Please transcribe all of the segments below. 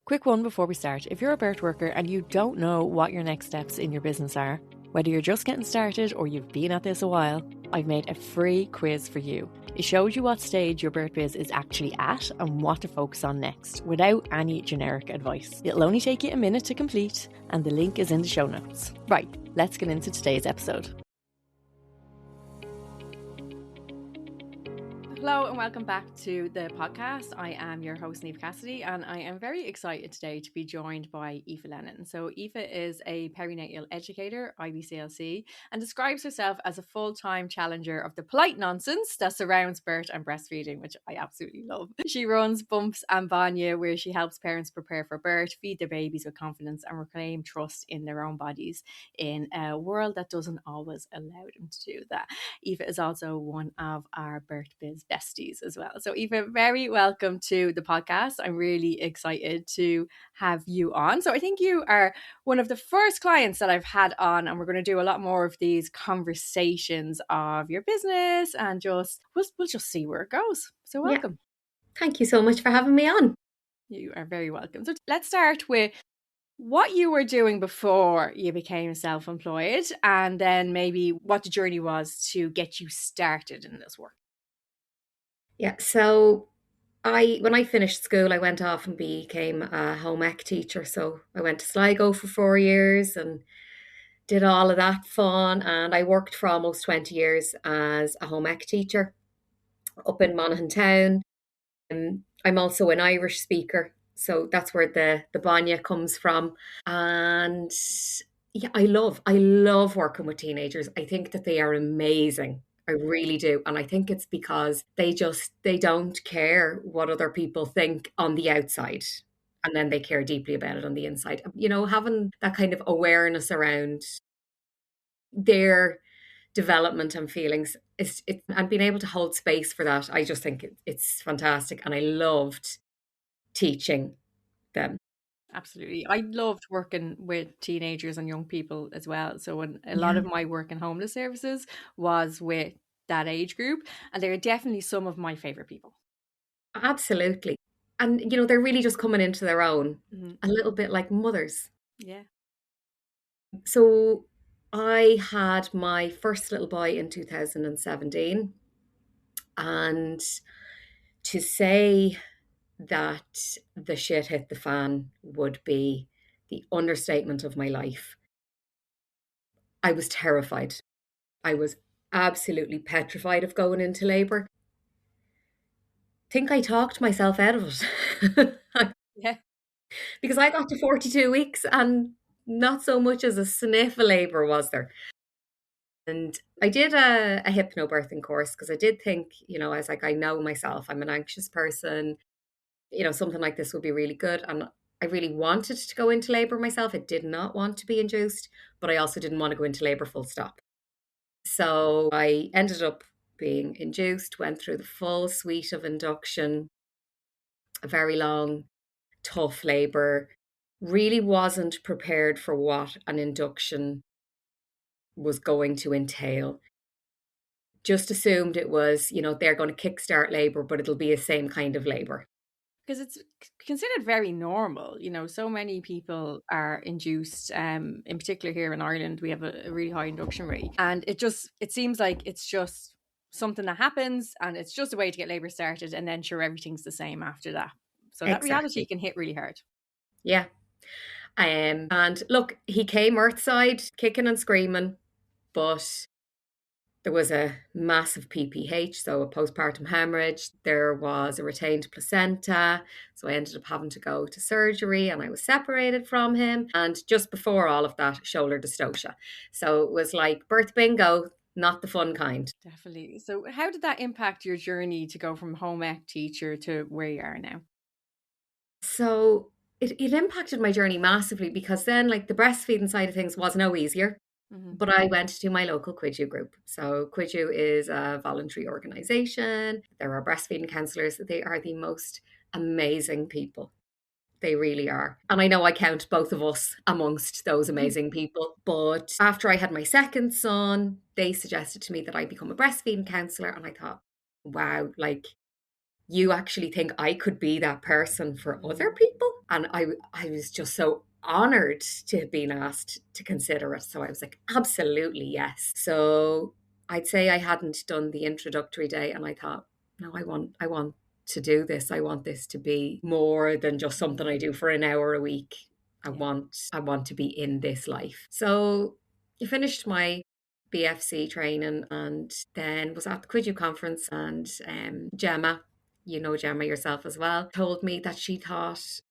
Quick one before we start. If you're a birth worker and you don't know what your next steps in your business are, whether you're just getting started or you've been at this a while, I've made a free quiz for you. It shows you what stage your birth biz is actually at and what to focus on next, without any generic advice. It'll only take you a minute to complete, and the link is in the show notes. Right, let's get into today's episode. Hello and welcome back to the podcast. I am your host, Niamh Cassidy, and I am very excited today to be joined by Aoife Lennon. So Aoife is a perinatal educator, IBCLC, and describes herself as a full-time challenger of the polite nonsense that surrounds birth and breastfeeding, which I absolutely love. She runs Bumps Bainne, where she helps parents prepare for birth, feed their babies with confidence, and reclaim trust in their own bodies in a world that doesn't always allow them to do that. Aoife is also one of our birth biz besties as well. So Aoife, very welcome to the podcast. I'm really excited to have you on. So I think you are one of the first clients that I've had on, and we're going to do a lot more of these conversations of your business and just we'll just see where it goes. So welcome. Yeah. Thank you so much for having me on. You are very welcome. So let's start with what you were doing before you became self-employed, and then maybe what the journey was to get you started in this work. Yeah, so when I finished school, I went off and became a home ec teacher. So I went to Sligo for 4 years and did all of that fun. And I worked for almost 20 years as a home ec teacher up in Monaghan Town. I'm also an Irish speaker, so that's where the Bainne comes from. And yeah, I love working with teenagers. I think that they are amazing. I really do. And I think it's because they don't care what other people think on the outside. And then they care deeply about it on the inside. You know, having that kind of awareness around their development and feelings and being able to hold space for that. I just think it's fantastic. And I loved teaching them. Absolutely. I loved working with teenagers and young people as well. So when a lot of my work in homeless services was with that age group, and they're definitely some of my favorite people. Absolutely. And, you know, they're really just coming into their own, a little bit like mothers. Yeah. So I had my first little boy in 2017. And to say that the shit hit the fan would be the understatement of my life. I was terrified. I was absolutely petrified of going into labour. Think I talked myself out of it. Yeah. Because I got to 42 weeks and not so much as a sniff of labour was there. And I did a hypnobirthing course because I did think, you know, I was like, I know myself, I'm an anxious person. You know, something like this would be really good. And I really wanted to go into labour myself. I did not want to be induced, but I also didn't want to go into labour full stop. So I ended up being induced, went through the full suite of induction, a very long, tough labour, really wasn't prepared for what an induction was going to entail. Just assumed it was, you know, they're going to kickstart labour, but it'll be the same kind of labour. Because it's considered very normal. You know, so many people are induced, in particular here in Ireland, we have a really high induction rate. And it seems like it's just something that happens and it's just a way to get labour started, and then sure, everything's the same after that. So that reality can hit really hard. Yeah. And look, he came earthside, kicking and screaming, but there was a massive PPH, so a postpartum hemorrhage. There was a retained placenta. So I ended up having to go to surgery and I was separated from him. And just before all of that, shoulder dystocia. So it was like birth bingo, not the fun kind. Definitely. So how did that impact your journey to go from home ec teacher to where you are now? So it impacted my journey massively because then like the breastfeeding side of things was no easier. But I went to my local Quidju group. So Quidju is a voluntary organisation. There are breastfeeding counsellors. They are the most amazing people. They really are. And I know I count both of us amongst those amazing people. But after I had my second son, they suggested to me that I become a breastfeeding counsellor. And I thought, wow, like you actually think I could be that person for other Mm. people? And I was just so honored to have been asked to consider it. So I was like, absolutely yes. So I'd say I hadn't done the introductory day, and I thought, no, I want to do this. I want this to be more than just something Mm. I do for an hour a week. Yeah. I want to be in this life. So I finished my BFC training and then was at the Quidju conference, and Gemma, you know Gemma yourself as well, told me that she thought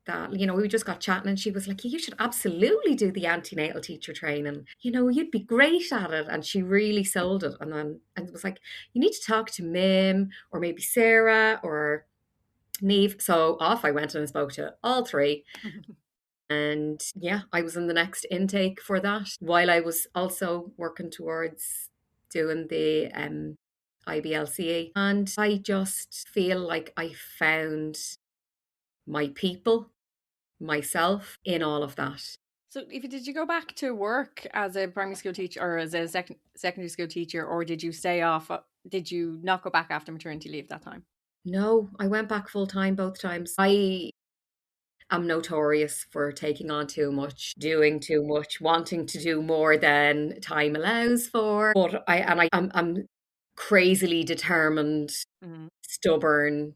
that, we just got chatting, and she was like, you should absolutely do the antenatal teacher training. You'd be great at it. And she really sold it. And it was like, you need to talk to Mim or maybe Sarah or Niamh. So off I went and spoke to all three. And yeah, I was in the next intake for that while I was also working towards doing the IBLCE. And I just feel like I found my people, myself in all of that. So, if did you go back to work as a primary school teacher or as a secondary school teacher, or did you stay off? Did you not go back after maternity leave that time? No, I went back full time both times. I am notorious for taking on too much, doing too much, wanting to do more than time allows for. But I'm crazily determined, Mm. stubborn,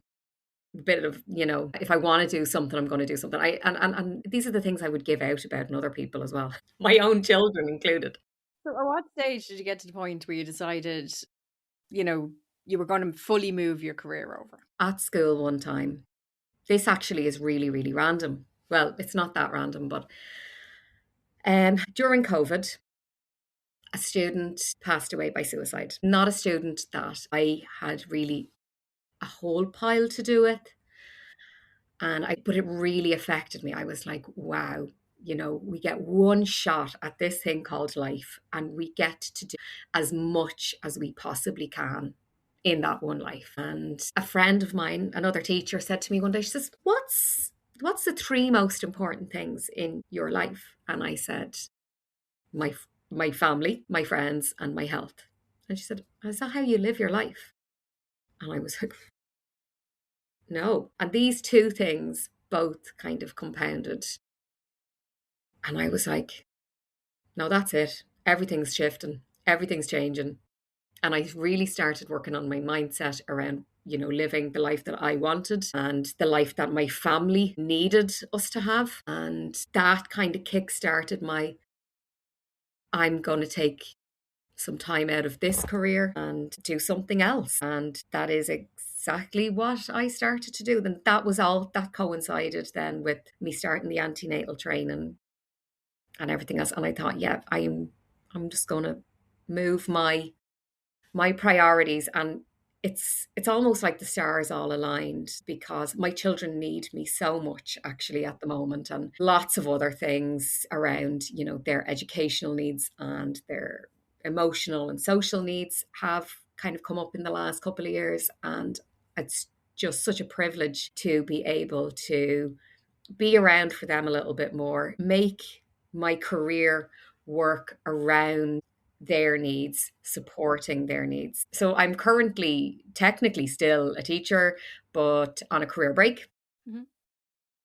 bit of, if I want to do something, I'm going to do something. And these are the things I would give out about in other people as well, my own children included. So, at what stage did you get to the point where you decided, you know, you were going to fully move your career over? At school one time, this actually is really, really random. Well, it's not that random, but during COVID, a student passed away by suicide. Not a student that I had really a whole pile to do with. But it really affected me. I was like, wow, we get one shot at this thing called life, and we get to do as much as we possibly can in that one life. And a friend of mine, another teacher, said to me one day, she says, what's the three most important things in your life? And I said, my my family, my friends, and my health. And she said, is that how you live your life? And I was like, no. And these two things both kind of compounded. And I was like, no, that's it. Everything's shifting, everything's changing. And I really started working on my mindset around, living the life that I wanted and the life that my family needed us to have. And that kind of kick started I'm going to take some time out of this career and do something else. And that is exactly what I started to do. Then that was all that coincided then with me starting the antenatal training and everything else. And I thought, yeah, I'm just gonna move my priorities, and it's almost like the stars all aligned because my children need me so much actually at the moment, and lots of other things around, their educational needs and their emotional and social needs have kind of come up in the last couple of years. And it's just such a privilege to be able to be around for them a little bit more, make my career work around their needs, supporting their needs. So I'm currently technically still a teacher, but on a career break. Mm-hmm.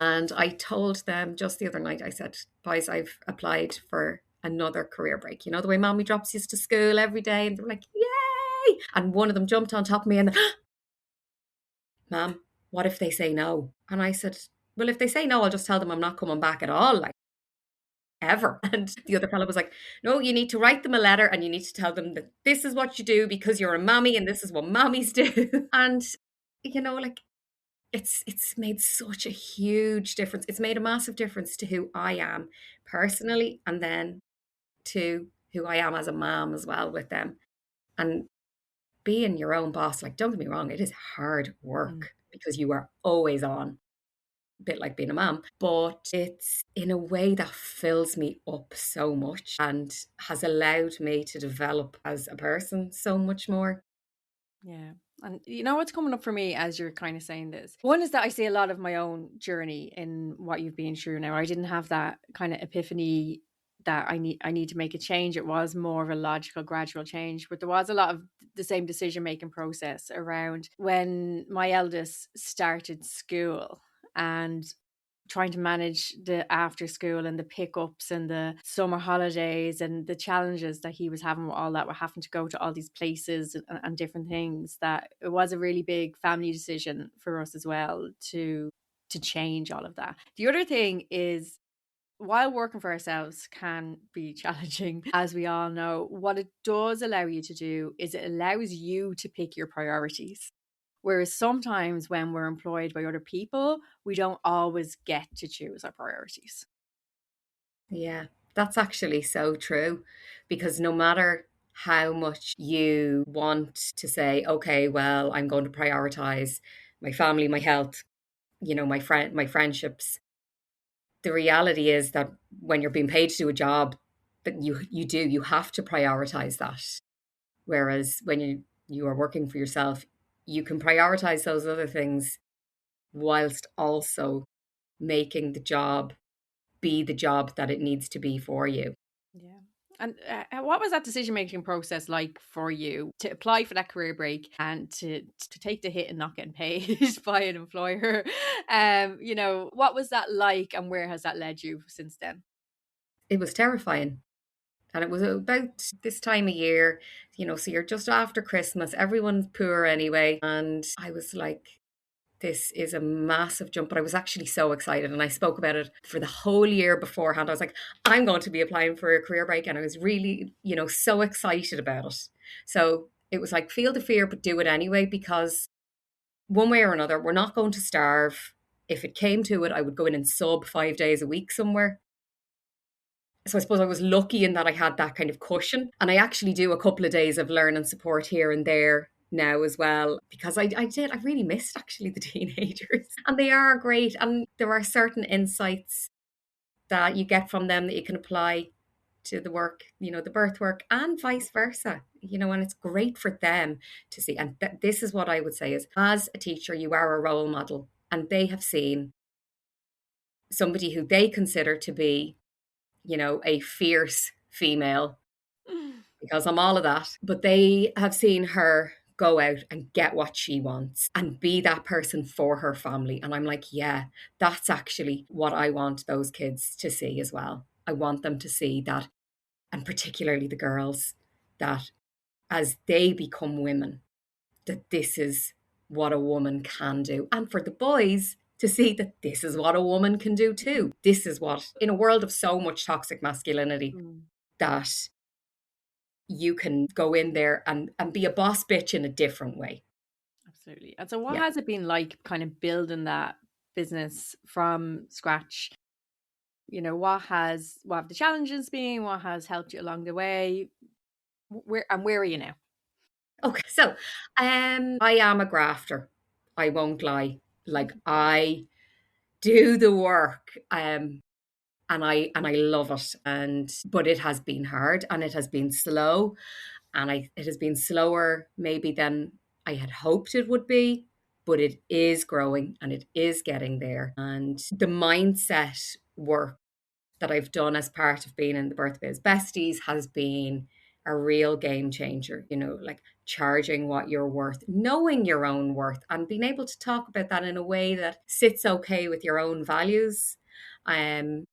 And I told them just the other night, I said, boys, I've applied for another career break. You know, the way mommy drops you to school every day, and they're like, yay. And one of them jumped on top of me and, Mom, what if they say no? And I said, well, if they say no, I'll just tell them I'm not coming back at all, like ever. And the other fellow was like, no, you need to write them a letter and you need to tell them that this is what you do because you're a mommy and this is what mommies do. And, like it's made such a huge difference. It's made a massive difference to who I am personally, and then to who I am as a mom as well with them. And being your own boss, like, don't get me wrong, it is hard Mm. work because you are always on, a bit like being a mom, but it's in a way that fills me up so much and has allowed me to develop as a person so much more. Yeah. And you know what's coming up for me as you're kind of saying this? One is that I see a lot of my own journey in what you've been through now. I didn't have that kind of epiphany that I need to make a change. It was more of a logical, gradual change, but there was a lot of the same decision making process around when my eldest started school and trying to manage the after school and the pickups and the summer holidays and the challenges that he was having with all that. We're having to go to all these places and different things, that it was a really big family decision for us as well to change all of that. The other thing is, while working for ourselves can be challenging, as we all know, what it does allow you to do is it allows you to pick your priorities. Whereas sometimes when we're employed by other people, we don't always get to choose our priorities. Yeah, that's actually so true, because no matter how much you want to say, okay, well, I'm going to prioritize my family, my health, my friendships, the reality is that when you're being paid to do a job, that you have to prioritize that. Whereas when you are working for yourself, you can prioritize those other things whilst also making the job be the job that it needs to be for you. Yeah. And what was that decision making process like for you to apply for that career break and to take the hit and not getting paid by an employer? What was that like, and where has that led you since then? It was terrifying. And it was about this time of year, so you're just after Christmas, everyone's poor anyway. And I was like, this is a massive jump, but I was actually so excited. And I spoke about it for the whole year beforehand. I was like, I'm going to be applying for a career break. And I was really, so excited about it. So it was like, feel the fear, but do it anyway, because one way or another, we're not going to starve. If it came to it, I would go in and sub 5 days a week somewhere. So I suppose I was lucky in that I had that kind of cushion. And I actually do a couple of days of learning support here and there now as well, because I really missed actually the teenagers. And they are great. And there are certain insights that you get from them that you can apply to the work, the birth work, and vice versa, and it's great for them to see. And this is what I would say is, as a teacher, you are a role model, and they have seen somebody who they consider to be, a fierce female, because I'm all of that. But they have seen her go out and get what she wants and be that person for her family. And I'm like, yeah, that's actually what I want those kids to see as well. I want them to see that, and particularly the girls, that as they become women, that this is what a woman can do. And for the boys to see that this is what a woman can do too. This is what, in a world of so much toxic masculinity, Mm, that you can go in there and be a boss bitch in a different way. absolutely. And so, what Yeah. has it been like, kind of building that business from scratch? What have the challenges been? What has helped you along the way? Where are you now? Okay. So I am a grafter. I won't lie. Like, I do the work. And I love it. And but it has been hard, and it has been slow, and it has been slower maybe than I had hoped it would be, but it is growing and it is getting there. And the mindset work that I've done as part of being in the Birth Biz Besties has been a real game changer, like charging what you're worth, knowing your own worth, and being able to talk about that in a way that sits okay with your own values. Um,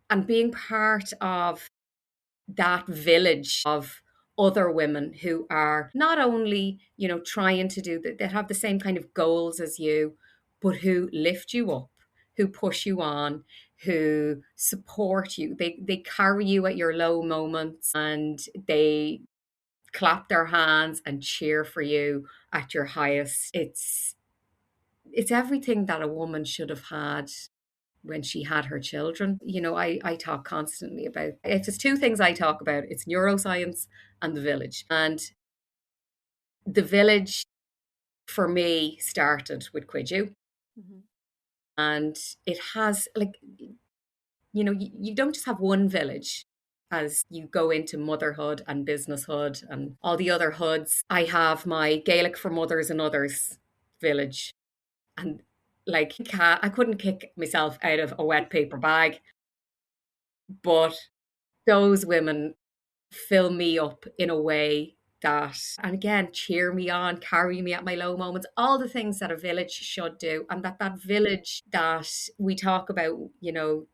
and being part of that village of other women who are not only, trying to do that have the same kind of goals as you, but who lift you up, who push you on, who support you. They carry you at your low moments, and they clap their hands and cheer for you at your highest. It's everything that a woman should have had when she had her children. I talk constantly about, if there's two things I talk about, it's neuroscience and the village. And the village for me started with Quidju. Mhm. And it has, like, you don't just have one village as you go into motherhood and businesshood and all the other hoods. I have my Gaelic for Mothers and Others village. And like, I couldn't kick myself out of a wet paper bag. But those women fill me up in a way that, and again, cheer me on, carry me at my low moments, all the things that a village should do. And that village that we talk about,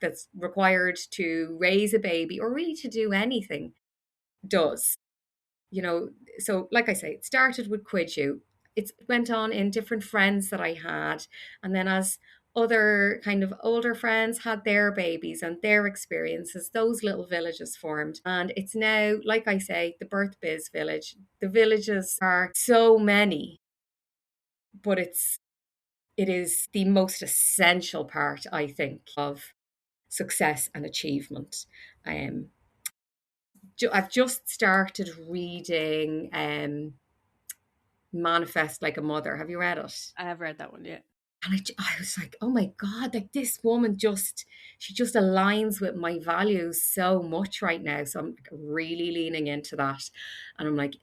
that's required to raise a baby or really to do anything does. you know, so like I say, it started with Quidju. It went on in different friends that I had. And then as other kind of older friends had their babies and their experiences, those little villages formed. And it's now, like I say, the birth biz village. The villages are so many, but it is the most essential part, I think, of success and achievement. Um, I've just started reading Manifest Like a Mother. Have you read it? I have read that one, yeah. And I was like, oh my God, like this woman she just aligns with my values so much right now. So I'm like really leaning into that. And I'm like,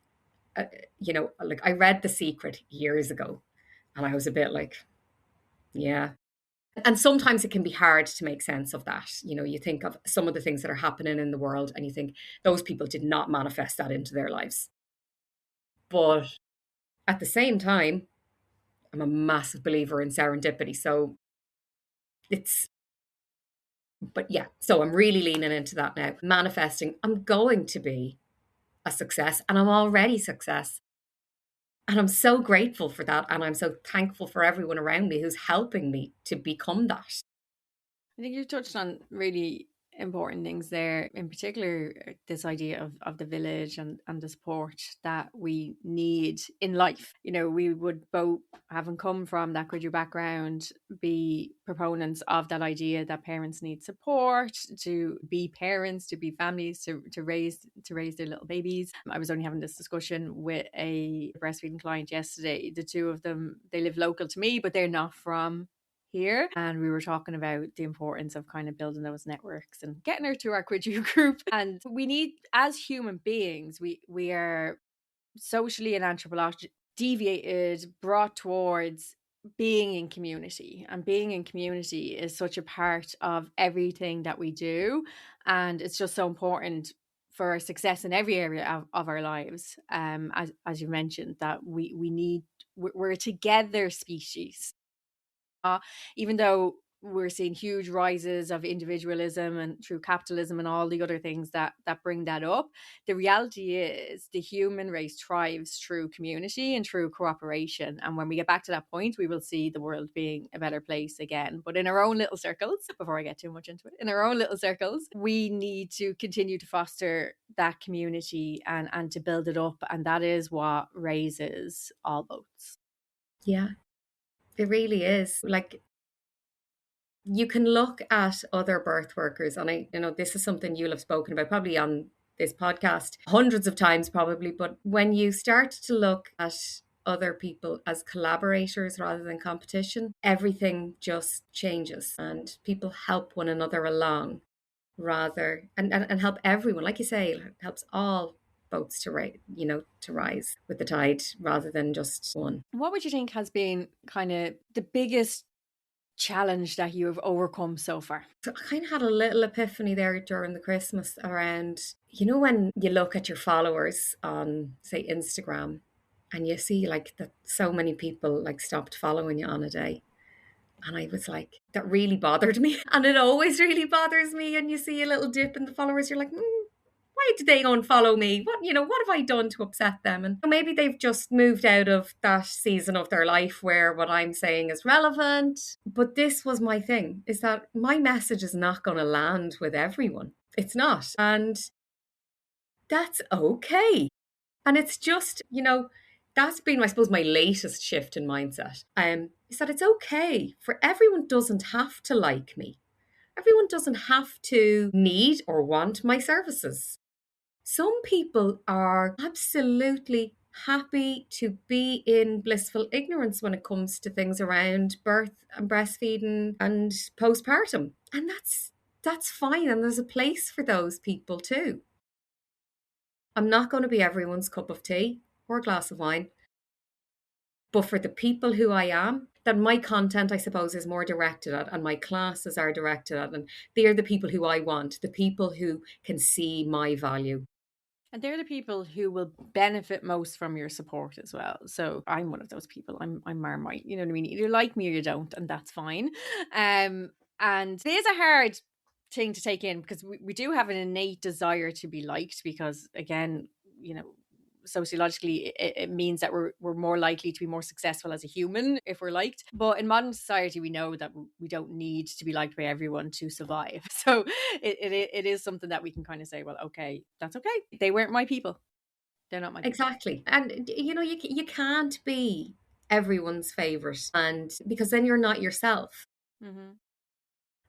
like I read The Secret years ago and I was a bit like, yeah. And sometimes it can be hard to make sense of that. You think of some of the things that are happening in the world and you think those people did not manifest that into their lives. But at the same time, I'm a massive believer in serendipity. So it's, but yeah, so I'm really leaning into that now. Manifesting, I'm going to be a success and I'm already success. And I'm so grateful for that. And I'm so thankful for everyone around me who's helping me to become that. I think you touched on really important things there, in particular this idea of the village and the support that we need in life. We would both, having come from that Quidger background, be proponents of that idea that parents need support to be parents, to be families, to raise their little babies. I was only having this discussion with a breastfeeding client yesterday. The two of them, they live local to me, but they're not from here, and we were talking about the importance of kind of building those networks and getting her to our Quidju group. And we need, as human beings, we are socially and anthropologically deviated, brought towards being in community, and being in community is such a part of everything that we do, and it's just so important for our success in every area of our lives. As you mentioned, that we need, we're a together species. Even though we're seeing huge rises of individualism and through capitalism and all the other things that bring that up, the reality is the human race thrives through community and through cooperation. And when we get back to that point, we will see the world being a better place again. But in our own little circles, before I get too much into it, in our own little circles, we need to continue to foster that community and to build it up. And that is what raises all boats. Yeah, it really is. Like, you can look at other birth workers, and this is something you'll have spoken about probably on this podcast hundreds of times, probably. But when you start to look at other people as collaborators rather than competition, everything just changes and people help one another along rather and help everyone. Like you say, it helps all boats to rise with the tide rather than just one. What would you think has been kind of the biggest challenge that you have overcome so far? So I kind of had a little epiphany there during the Christmas around, when you look at your followers on, say, Instagram, and you see like that so many people like stopped following you on a day. And I was like, that really bothered me. And it always really bothers me. And you see a little dip in the followers, you're like, why did they unfollow me? What have I done to upset them? And maybe they've just moved out of that season of their life where what I'm saying is relevant. But this was my thing, is that my message is not going to land with everyone. It's not. And that's okay. And it's just, that's been, I suppose, my latest shift in mindset. Is that it's okay for everyone doesn't have to like me. Everyone doesn't have to need or want my services. Some people are absolutely happy to be in blissful ignorance when it comes to things around birth and breastfeeding and postpartum. And that's fine. And there's a place for those people too. I'm not going to be everyone's cup of tea or a glass of wine. But for the people who I am, that my content, I suppose, is more directed at, and my classes are directed at. And they're the people who I want, the people who can see my value. And they're the people who will benefit most from your support as well. So I'm one of those people. I'm Marmite. You know what I mean? You like me or you don't, and that's fine. And it is a hard thing to take in because we do have an innate desire to be liked because again, you know, sociologically it means that we're more likely to be more successful as a human if we're liked, but in modern society we know that we don't need to be liked by everyone to survive. So it is something that we can kind of say, well, okay, that's okay, they weren't my people, they're not my people. Exactly. And you can't be everyone's favorite, and because then you're not yourself. Mm-hmm.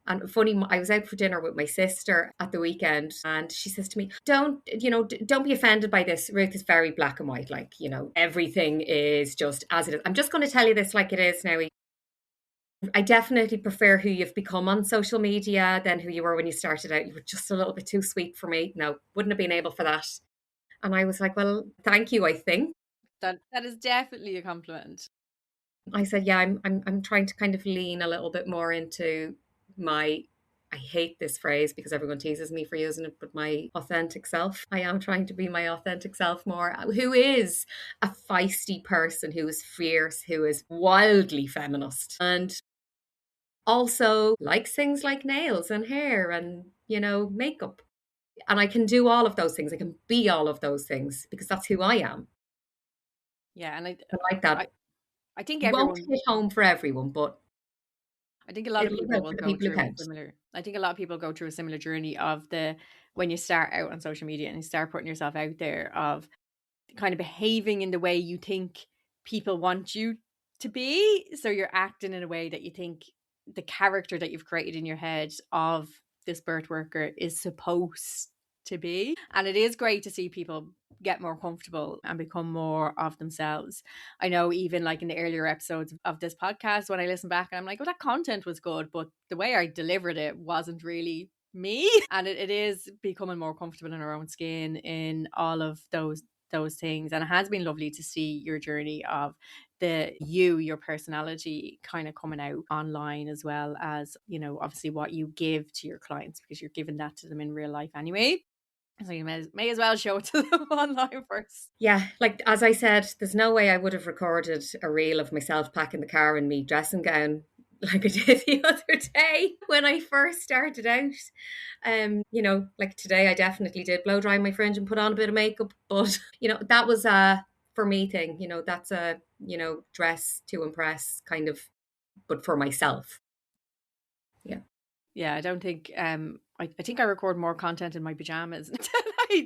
And funny, I was out for dinner with my sister at the weekend, and she says to me, don't be offended by this. Ruth is very black and white. Like, everything is just as it is. I'm just going to tell you this like it is now. I definitely prefer who you've become on social media than who you were when you started out. You were just a little bit too sweet for me. No, wouldn't have been able for that. And I was like, well, thank you, I think. That is definitely a compliment. I said, yeah, I'm trying to kind of lean a little bit more into my, I hate this phrase because everyone teases me for using it, but my authentic self. I am trying to be my authentic self more, who is a feisty person, who is fierce, who is wildly feminist, and also likes things like nails and hair and, makeup. And I can do all of those things. I can be all of those things because that's who I am. Yeah, and I like I, that. I think It won't everyone hit home for everyone, but I think a lot of it'll hit people home will for the go people who through a count. similar. I think a lot of people go through a similar journey of the when you start out on social media and you start putting yourself out there of kind of behaving in the way you think people want you to be. So you're acting in a way that you think the character that you've created in your head of this birth worker is supposed to be. And it is great to see people get more comfortable and become more of themselves. I know even like in the earlier episodes of this podcast, when I listen back and I'm like, oh, that content was good, but the way I delivered it wasn't really me. And it is becoming more comfortable in our own skin in all of those things. And it has been lovely to see your journey of your personality kind of coming out online, as well as, obviously what you give to your clients, because you're giving that to them in real life anyway. So you may as well show it to them online first. Yeah, like as I said, there's no way I would have recorded a reel of myself packing the car in me dressing gown like I did the other day when I first started out. Like today I definitely did blow dry my fringe and put on a bit of makeup, but that was a for me thing. That's a dress to impress kind of, but for myself. Yeah. Yeah, I don't think I think I record more content in my pajamas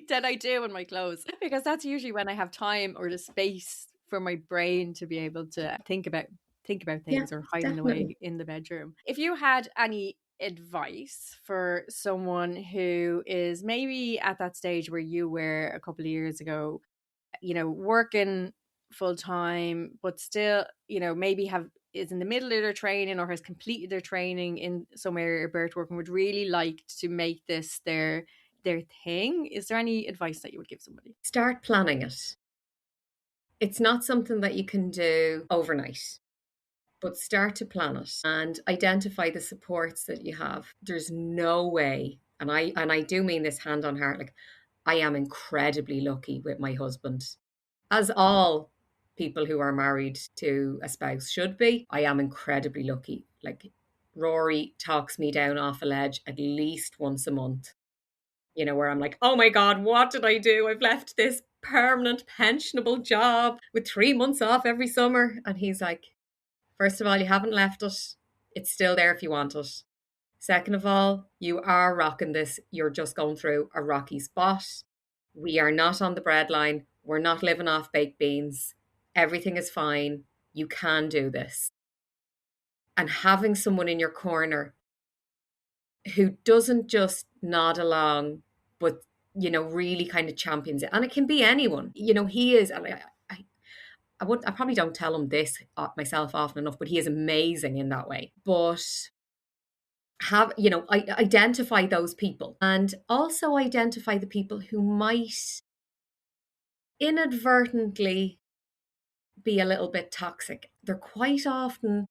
than I do in my clothes, because that's usually when I have time or the space for my brain to be able to think about Yeah, things or hiding definitely. away in the bedroom. If you had any advice for someone who is maybe at that stage where you were a couple of years ago, working full time, but still, maybe is in the middle of their training or has completed their training in some area of birth work and would really like to make this their thing. Is there any advice that you would give somebody? Start planning it. It's not something that you can do overnight, but start to plan it and identify the supports that you have. There's no way, and I do mean this hand on heart, like I am incredibly lucky with my husband, as all people who are married to a spouse should be. I am incredibly lucky. Like Rory talks me down off a ledge at least once a month, where I'm like, oh my God, what did I do? I've left this permanent pensionable job with 3 months off every summer. And he's like, first of all, you haven't left it. It's still there if you want it. Second of all, you are rocking this. You're just going through a rocky spot. We are not on the breadline. We're not living off baked beans. Everything is fine. You can do this. And having someone in your corner who doesn't just nod along, but, really kind of champions it. And it can be anyone. He is, and I probably don't tell him this myself often enough, but he is amazing in that way. But identify those people, and also identify the people who might inadvertently be a little bit toxic. They're quite often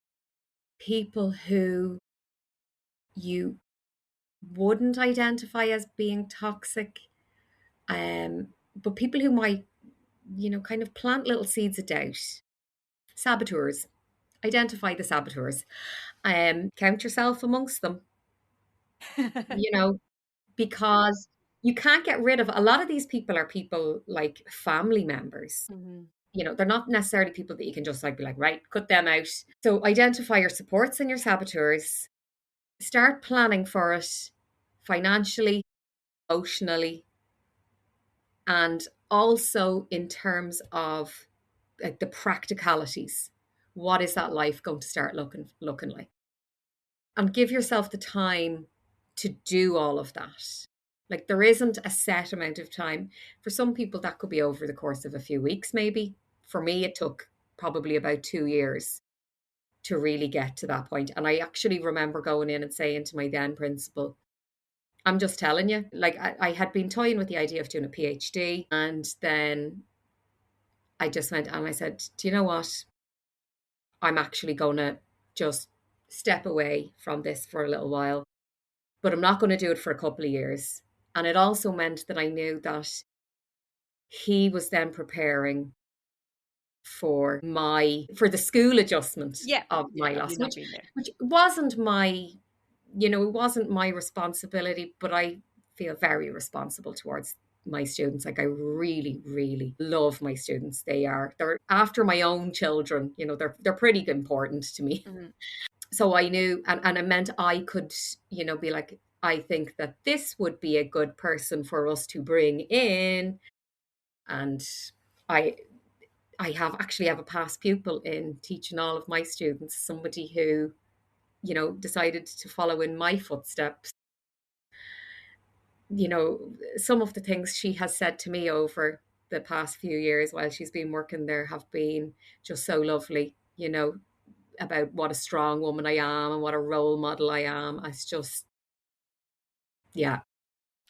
people who you wouldn't identify as being toxic, but people who might, kind of plant little seeds of doubt. Saboteurs. Identify the saboteurs. Count yourself amongst them, you know, because you can't get rid of a lot of these people are people like family members. Mhm. They're not necessarily people that you can just like be like, right, cut them out. So identify your supports and your saboteurs. Start planning for it financially, emotionally, and also in terms of like the practicalities. What is that life going to start looking like? And give yourself the time to do all of that. Like there isn't a set amount of time. For some people, that could be over the course of a few weeks, maybe. For me, it took probably about 2 years to really get to that point. And I actually remember going in and saying to my then principal, I'm just telling you, like I had been toying with the idea of doing a PhD. And then I just went and I said, do you know what? I'm actually going to just step away from this for a little while, but I'm not going to do it for a couple of years. And it also meant that I knew that he was then preparing for the school adjustment Yeah. of Yeah. my loss, You've not been there. which wasn't my, it wasn't my responsibility, but I feel very responsible towards my students. Like I really, really love my students. They're after my own children, they're pretty important to me. Mhm. So I knew, and it meant I could, be like, I think that this would be a good person for us to bring in. And I I have a past pupil in teaching all of my students, somebody who, decided to follow in my footsteps. Some of the things she has said to me over the past few years while she's been working there have been just so lovely, about what a strong woman I am and what a role model I am. It's just, yeah.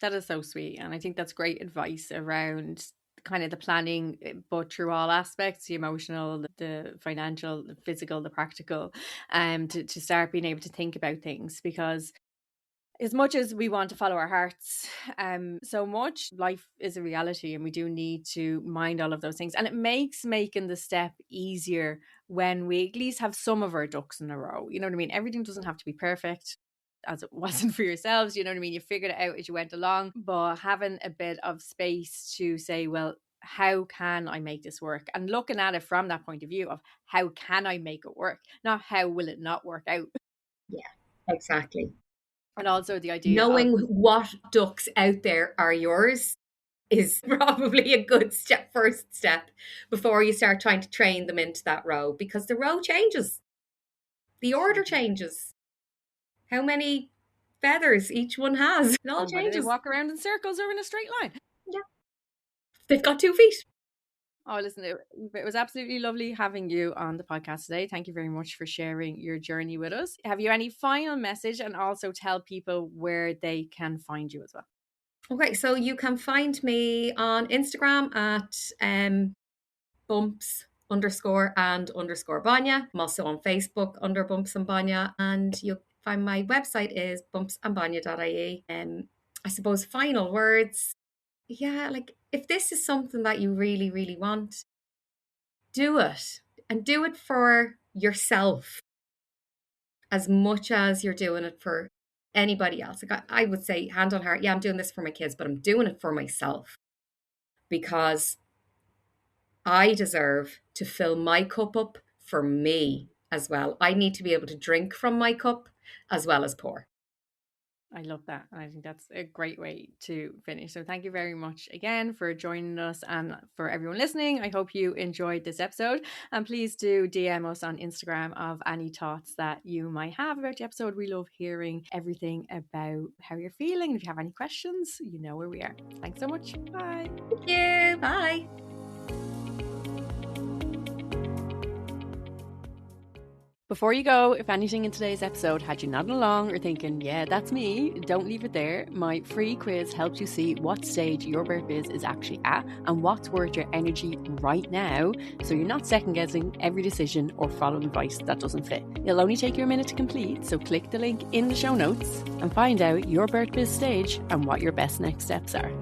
That is so sweet. And I think that's great advice around kind of the planning, but through all aspects, the emotional, the financial, the physical, the practical, to start being able to think about things. Because as much as we want to follow our hearts, so much life is a reality, and we do need to mind all of those things. And it makes making the step easier when we at least have some of our ducks in a row. You know what I mean? Everything doesn't have to be perfect, as it wasn't for yourselves. You know what I mean? You figured it out as you went along, but having a bit of space to say, well, how can I make this work? And looking at it from that point of view of how can I make it work, not how will it not work out. Yeah, exactly. And also the idea of, Knowing what ducks out there are yours is probably a good first step before you start trying to train them into that row, because the row changes, the order changes, how many feathers each one has, it all and whether they changes. walk around in circles or in a straight line. Yeah, they've got 2 feet. Oh, listen, it was absolutely lovely having you on the podcast today. Thank you very much for sharing your journey with us. Have you any final message, and also tell people where they can find you as well? Okay, so you can find me on Instagram at bumps_and_Bainne. I'm also on Facebook under Bumps and Bainne, and you'll find my website is bumpsandbainne.ie. I suppose final words. Yeah, like if this is something that you really, really want, do it, and do it for yourself as much as you're doing it for anybody else. Like I would say, hand on heart, yeah, I'm doing this for my kids, but I'm doing it for myself because I deserve to fill my cup up for me as well. I need to be able to drink from my cup as well as pour. I love that. And I think that's a great way to finish. So thank you very much again for joining us, and for everyone listening. I hope you enjoyed this episode, and please do DM us on Instagram of any thoughts that you might have about the episode. We love hearing everything about how you're feeling. If you have any questions, you know where we are. Thanks so much. Bye. Thank you. Bye. Before you go, if anything in today's episode had you nodding along or thinking, yeah, that's me, don't leave it there. My free quiz helps you see what stage your birth is actually at and what's worth your energy right now, so you're not second guessing every decision or following advice that doesn't fit. It'll only take you a minute to complete, so click the link in the show notes and find out your birth biz stage and what your best next steps are.